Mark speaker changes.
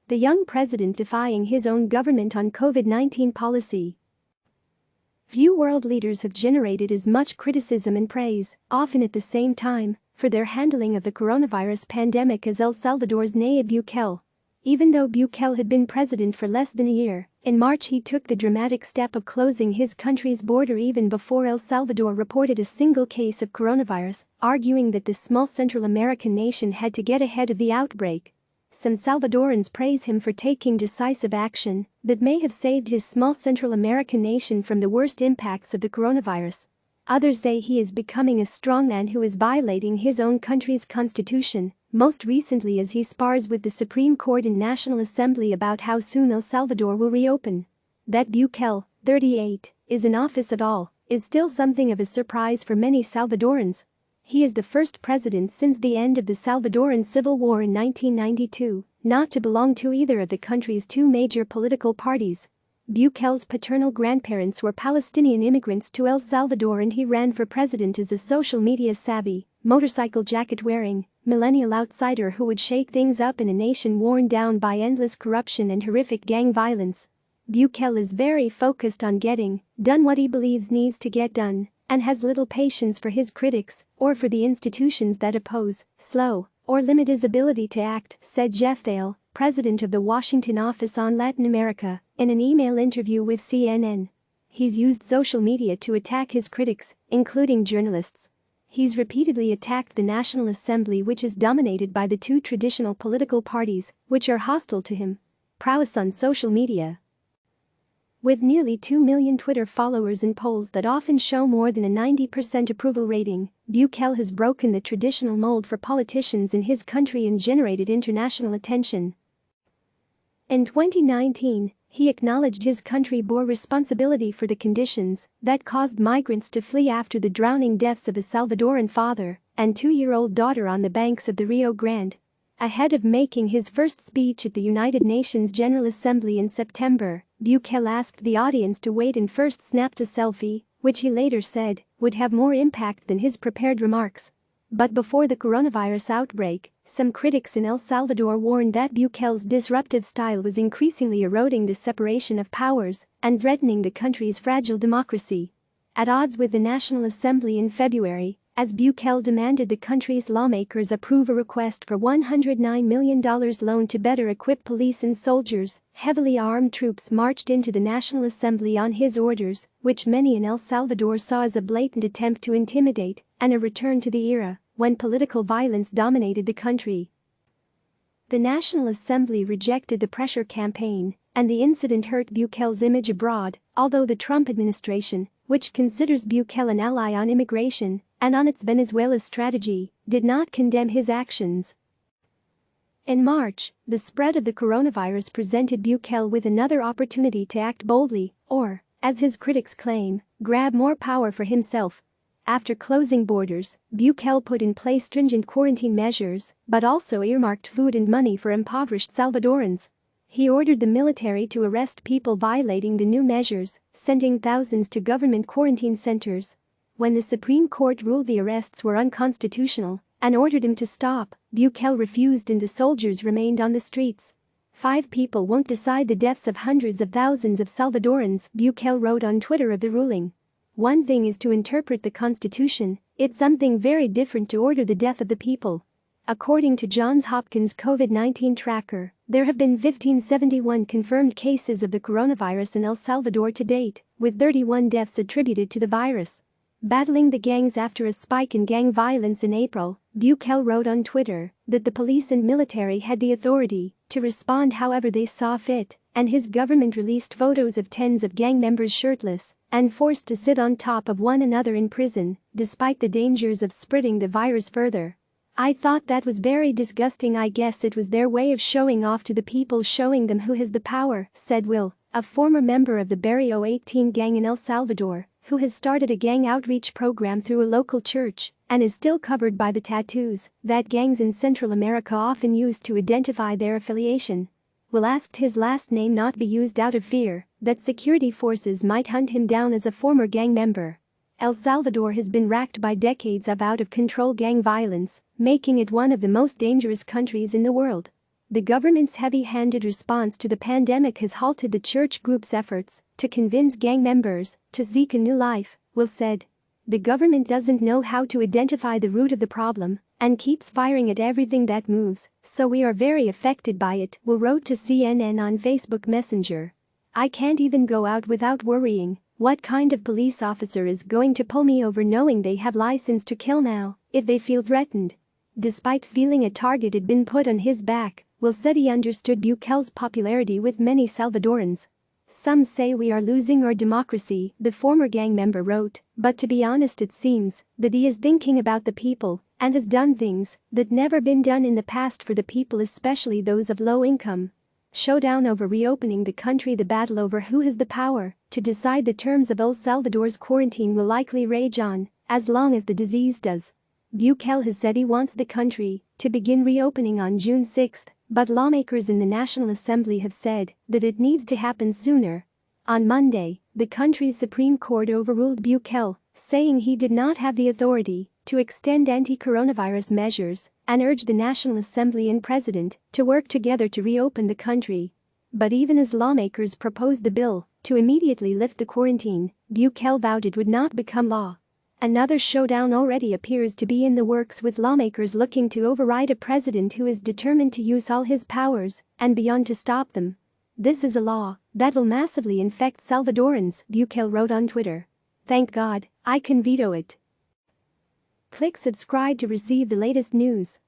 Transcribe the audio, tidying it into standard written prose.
Speaker 1: the young president defying his own government on COVID-19 policy. Few world leaders have generated as much criticism and praise, often at the same time, for their handling of the coronavirus pandemic as El Salvador's Nayib Bukele. Even though Bukele had been president for less than a year, in March he took the dramatic step of closing his country's border even before El Salvador reported a single case of coronavirus, arguing that this small Central American nation had to get ahead of the outbreak. Some Salvadorans praise him for taking decisive action that may have saved his small Central American nation from the worst impacts of the coronavirus. Others say he is becoming a strongman who is violating his own country's constitution, most recently as he spars with the Supreme Court and National Assembly about how soon El Salvador will reopen. That Bukele, 38, is in office at all is still something of a surprise for many Salvadorans. He is the first president since the end of the Salvadoran Civil War in 1992 not to belong to either of the country's two major political parties. Bukele's paternal grandparents were Palestinian immigrants to El Salvador, and he ran for president as a social media savvy, motorcycle jacket-wearing, millennial outsider who would shake things up in a nation worn down by endless corruption and horrific gang violence. Bukele is very focused on getting done what he believes needs to get done, and has little patience for his critics or for the institutions that oppose, slow, or limit his ability to act, said Jeff Thale, president of the Washington office on Latin America, in an email interview with CNN. He's used social media to attack his critics, including journalists. He's repeatedly attacked the National Assembly, which is dominated by the two traditional political parties, which are hostile to him. Prowess on social media. With nearly 2 million Twitter followers and polls that often show more than a 90% approval rating, Bukele has broken the traditional mold for politicians in his country and generated international attention. In 2019, he acknowledged his country bore responsibility for the conditions that caused migrants to flee after the drowning deaths of a Salvadoran father and 2-year-old daughter on the banks of the Rio Grande. Ahead of making his first speech at the United Nations General Assembly in September, Bukele asked the audience to wait and first snapped a selfie, which he later said would have more impact than his prepared remarks. But before the coronavirus outbreak, some critics in El Salvador warned that Bukele's disruptive style was increasingly eroding the separation of powers and threatening the country's fragile democracy. At odds with the National Assembly in February, as Bukele demanded the country's lawmakers approve a request for $109 million loan to better equip police and soldiers, heavily armed troops marched into the National Assembly on his orders, which many in El Salvador saw as a blatant attempt to intimidate and a return to the era when political violence dominated the country. The National Assembly rejected the pressure campaign, and the incident hurt Bukele's image abroad, although the Trump administration, which considers Bukele an ally on immigration and on its Venezuela strategy, did not condemn his actions. In March, the spread of the coronavirus presented Bukele with another opportunity to act boldly, or, as his critics claim, grab more power for himself. After closing borders, Bukele put in place stringent quarantine measures, but also earmarked food and money for impoverished Salvadorans. He ordered the military to arrest people violating the new measures, sending thousands to government quarantine centers. When the Supreme Court ruled the arrests were unconstitutional and ordered him to stop, Bukele refused and the soldiers remained on the streets. 5 people won't decide the deaths of hundreds of thousands of Salvadorans, Bukele wrote on Twitter of the ruling. One thing is to interpret the Constitution, it's something very different to order the death of the people. According to Johns Hopkins COVID-19 tracker, there have been 1,571 confirmed cases of the coronavirus in El Salvador to date, with 31 deaths attributed to the virus. Battling the gangs after a spike in gang violence in April, Bukele wrote on Twitter that the police and military had the authority to respond however they saw fit, and his government released photos of tens of gang members shirtless and forced to sit on top of one another in prison, despite the dangers of spreading the virus further. I thought that was very disgusting. I guess it was their way of showing off to the people, showing them who has the power, said Will, a former member of the Barrio 18 gang in El Salvador, who has started a gang outreach program through a local church and is still covered by the tattoos that gangs in Central America often use to identify their affiliation. Will asked his last name not be used out of fear that security forces might hunt him down as a former gang member. El Salvador has been racked by decades of out-of-control gang violence, making it one of the most dangerous countries in the world. The government's heavy-handed response to the pandemic has halted the church group's efforts to convince gang members to seek a new life, Will said. The government doesn't know how to identify the root of the problem and keeps firing at everything that moves, so we are very affected by it, Will wrote to CNN on Facebook Messenger. I can't even go out without worrying. What kind of police officer is going to pull me over knowing they have license to kill now if they feel threatened? Despite feeling a target had been put on his back, Will said he understood Bukele's popularity with many Salvadorans. Some say we are losing our democracy, the former gang member wrote, but to be honest it seems that he is thinking about the people and has done things that never been done in the past for the people, especially those of low income. Showdown over reopening the country. The battle over who has the power to decide the terms of El Salvador's quarantine will likely rage on as long as the disease does. Bukele has said he wants the country to begin reopening on June 6, but lawmakers in the National Assembly have said that it needs to happen sooner. On Monday, the country's Supreme Court overruled Bukele, saying he did not have the authority to extend anti-coronavirus measures and urged the National Assembly and President to work together to reopen the country. But even as lawmakers proposed the bill to immediately lift the quarantine, Bukele vowed it would not become law. Another showdown already appears to be in the works, with lawmakers looking to override a president who is determined to use all his powers and beyond to stop them. This is a law that will massively infect Salvadorans, Bukele wrote on Twitter. Thank God, I can veto it. Click subscribe to receive the latest news.